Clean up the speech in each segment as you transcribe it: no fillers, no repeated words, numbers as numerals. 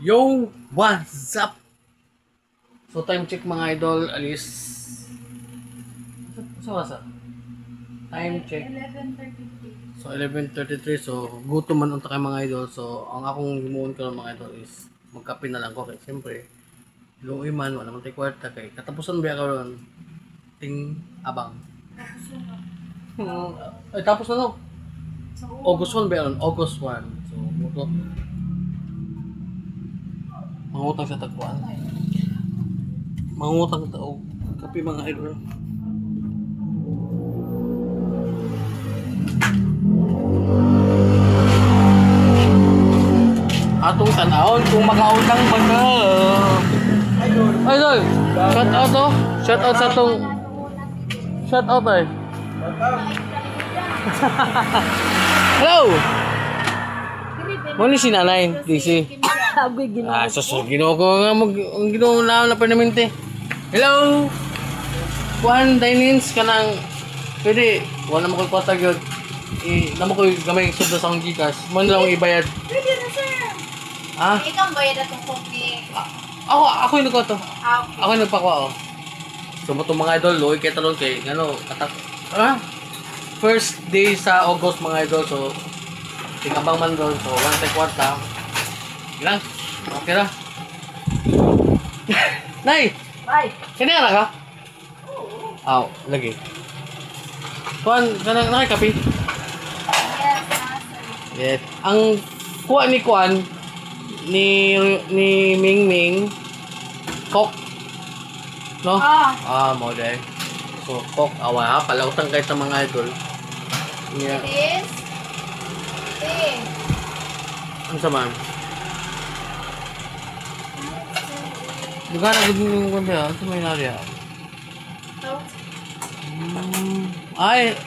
Yo, what's up? So time check mga idol, alis. Sa oras? Time check. 11:33. So 11:33, so gutom man unta kay mga idol. So ang akong himuon ko ng mga idol is magkape na lang ko kay siyempre. Luoy man wala man tay kwarta kay katapusan ba ka ron? Ting abang. Ay tapos na no. August 1 ba yun? August 1. So muto. Mangutang sa tagpuan. Mangutang sa tao. Kape mga idol. Atong tanawon kung makaunang ba na. Idol, shout out to. Shout out sa tong. Shout out ay. Hello. Mo ni si nanay, DC. Ginoo ko nga ginoo na permanente. Hello. Kuan dinings kanang pwede wala mo koy kwata gyud. Namo koy gamay sud sa akong Gcash. Mo lang ibayad. Pwede na, sir. Ha? Ikaw ang bayad atong coffee. Ako yung nagkuha to. Okay. Ako yung nagpakuha oh. So mo mga idol, loy kay talon kay ano atak. First day sa August mga idol, so tingabang man doon, so 1 kwarta. Ilang? Okay na. Nay! Bye. Kanya na ka? Aw, lagi. Kuan, kanang nakikapi? Yes, Yes. Ang kuha ni Kuan, ni Ming Ming, Coke. No? Mo dahil. So, Coke, awa ha, palautang kayo sa mga idol. Yeah. It is. Hey. Ano sa man? Duga na gud mo kundi ha, sa may nariya. Ay.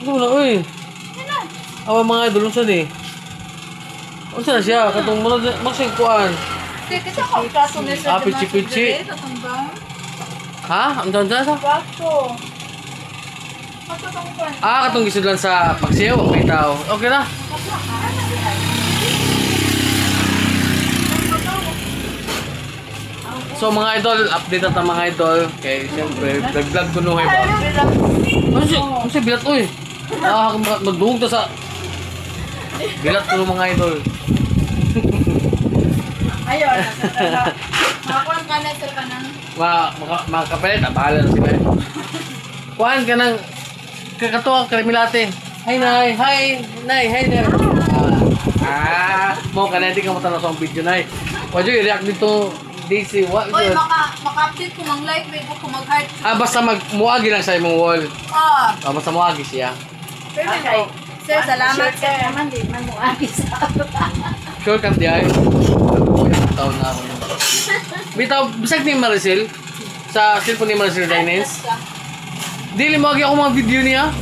Ano na uy? Awa mga idol sa di. Unsa na siya katong mo magsingkuan. Kita ko kaso ni sir. Pichi-pichi. Ha? Ang doon sa? Bato. Katong gisudlan sa pagsiyaw, may tao. Okay na. So mga idol, update at mga idol. Okay, siyempre, vlog ko nuhay ba? Ano siya bilat uy? Magduhog to sa bilat ko ng mga idol. Ayun. Makakuan ka na sir ka ng Makapalit, bahala na sila. Kuhan ka ng kakatuwa, karimilate. Hi, Nay. Hi, Nay. Hi, there. Mo ka na, hindi ka matanong sa video, Nay. Wadyo, i-react dito, DC. What? Oy, maka-update ko mang like, wait ko mag-heart. Basta muagi lang sa imong wall. Basta muagi siya. Okay. Sir, salamat sir. Naman din man mo agis. Sure ka di ay. Taon na ako. Bitaw, bisag ni Maricel sa cellphone ni Maricel Dinens. Dili mo agi ako mga video niya.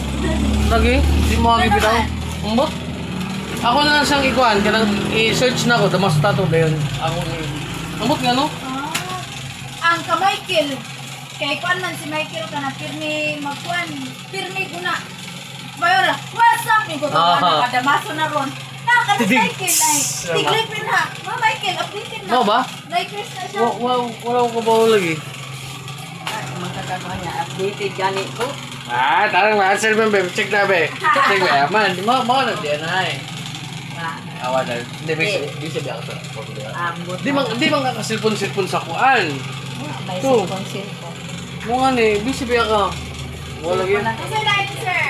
Lagi, di mo agi bitaw. Umbot. Ako na lang siyang ikuan, kanang i-search na ko, damas tato ba yun? Ako umbot nga no? Ang ka Michael, kay kuan man si Michael ka na pirmi magkuan, pirmi ko na. Bayora, what's up? Ni ko to na kadamaso na ron. Ka na Michael ay. Tiglipin na. Ma Michael, updated na. Mo ba? Likers na siya. Wala ko ba lagi? Magkakakuha niya, updated gani ko. Tarang na answer mo, babe. Check na, babe. Check na, man. Mo na diyan ay. Awa na. Hindi, bisa biya ka sa. Di man ka cellphone sa kuan. May cellphone. Mo nga ni, bisa biya ka. Wala lagi. Kasi dahil sir.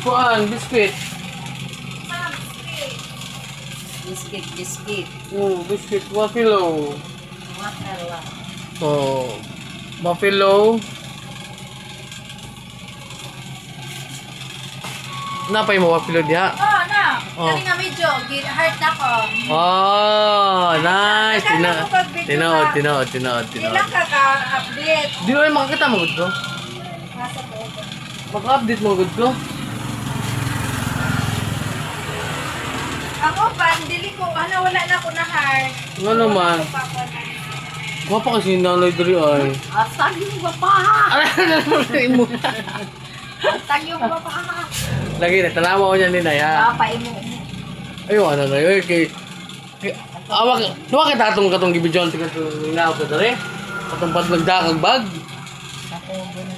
Kuan, biscuit. Biscuit. Biscuit, buffalo. Matala. So, buffalo. Napay mo buffalo diha? Na. Kani nga medyo heart na ko. Nice. Tinood. Ilang ka-update. Di mo makakita mo gud ko? Nasa to. Maka-update mo gud ko? Ako pa, dili ko, wala na ako na heart. Nga naman. Gwapa kasi nanay diri ay. Asag yung bapaha. Mo. Asag yung bapaha. Lagi na tanawa ko niya ni Nay ha. Papain mo. Ayo ano na yun kay Awak, duwa kita katong gibidyon tika ngaw ka dere. Katong pag nagdakag bag.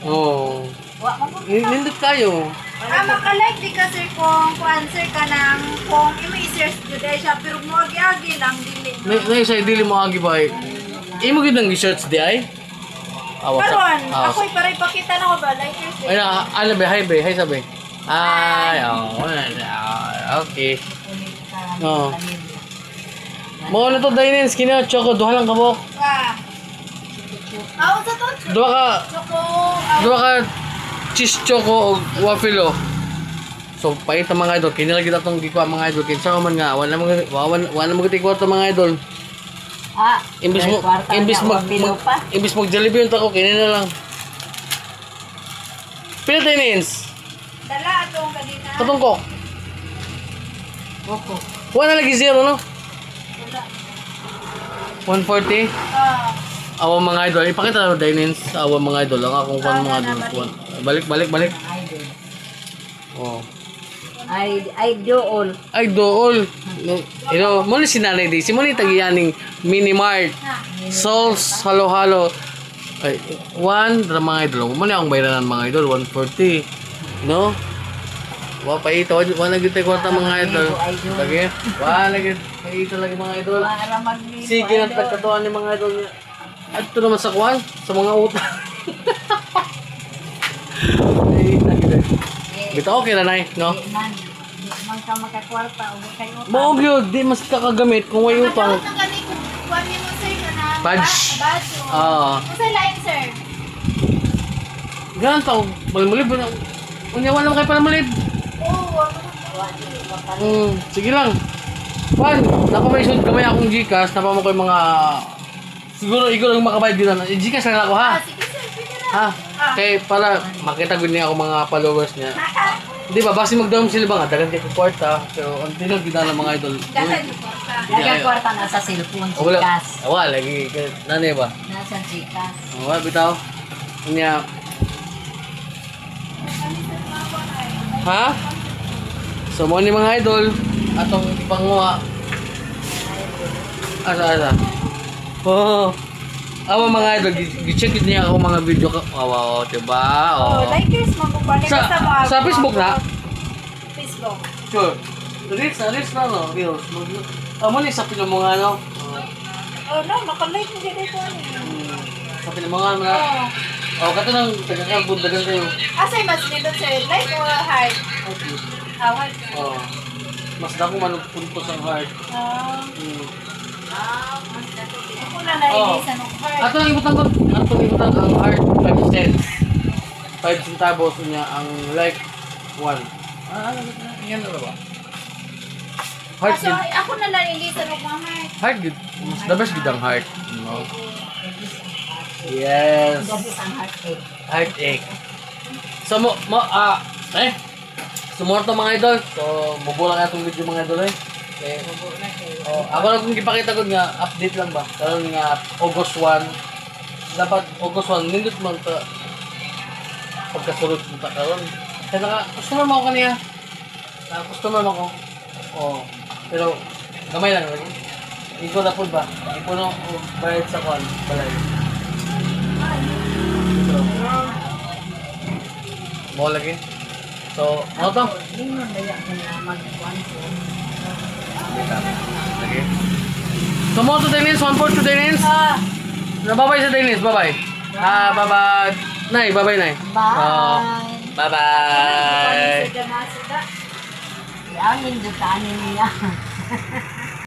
Oh. Wa man po. Nindot kayo. Makalike di ka sir kung answer ka ng kung i-search today siya pero mo agi lang dili. Nay say dili mo agi ba? Imo gid nang research di ay. Karon, ako'y paray pakita na ko ba like sir. Ay na, ano ba? Hi sabi. Ay, oh. Okay. Oh. Mo na to Dainins, kina choco duha lang kabok. Aw sa to. Duha ka cheese choco o waffle oh. So pait mga idol, kini lagi datong gikuha mga idol kinsa man nga wala mo kwarta mga idol. Imbis mag Jollibee yung tako kini na lang. Pila Dainins? Dala atong kanina. Katong ko. Opo. Wala lagi zero no? Wala. 140. Awa mga idol, ipakita na Dainins. Awa mga idol, ang akong kwan mga idol. Balik. Oh. Ay dool. Mo ni sinanay di. Si mo ni tagiyaning mini mart. Sauce halo-halo. Ay, mga idol. Mo ni ang bayaran mga idol 140. No? Wa pa ito, wa na gitay kwarta mga idol. Lagi. Wa lagi ito lagi mga idol. Sige na pagkatuan ni mga idol niya. Adto naman sa kwan, sa mga utang. Bito okay na nay, no? Man ka makakwarta o kayo. Mao gyud di mas kakagamit kung way utang. Badge. Oo. Sa line sir. Ganun tao, malmulib na. Unya wala kay para malib. Sige lang. Juan, napapaisod kamay akong Gcash, napamo ko yung mga siguro ikaw lang makabayad din na. Gcash lang ako ha. Sige sir, pwede na. Ha? Kay para makita gud niya ako mga followers niya. Di ba basi magdawom sila ba nga dagan kay kwarta, pero ang tinag gid na mga idol. Dagang kwarta na sa cellphone, Gcash. Wala lagi nanay ba? Nasa Gcash. Wala bitaw. Unya. Ha? So mo ni mga idol atong ipanguha. Asa. Oh. Awa mga idol, gi-check niya ako mga video ko. Wow, diba? Oh. Likers magubalik sa mga Sa Facebook na? Facebook. Sure. Reels na no, Reels. Amo ni sa pinamong ano. Oh no, nakalike mo dito ko ani. Sa pinamong na. Oh, kato nang taga-album dagan kayo. Asay mas nindot sir, like or heart? Okay. Heart. Oh. Mas dako man og puntos ang heart. Ako na nailisan ng heart. Ato ang ibutang ang heart 5 cents. 5 centavos niya ang like 1. Ano yan na ba? Heart So, gid. ako na nailisan ng mga heart. Heart gid. Mas the best gid ang heart. No. Yes. Heartache. So sumorto mga idol. So bubulang atong video mga idol eh. Okay. Oh, ako lang kung ipakita ko nga update lang ba. Karon nga August 1. Dapat August 1 nindot man ta pagkasulod mo ta karon. Kaya customer mo ako kaniya. Customer mo ako. Oh. Pero gamay lang lagi. Ikaw na po ba? Ipuno bayad sa kwan balay. Mo lagi. So, ano to? Lagi. So, mo to Dennis, 1-4 to Dennis. Bye-bye sa Dennis, bye-bye. Bye-bye. Nay, bye-bye, Nay. Bye-bye. Ang hindi niya.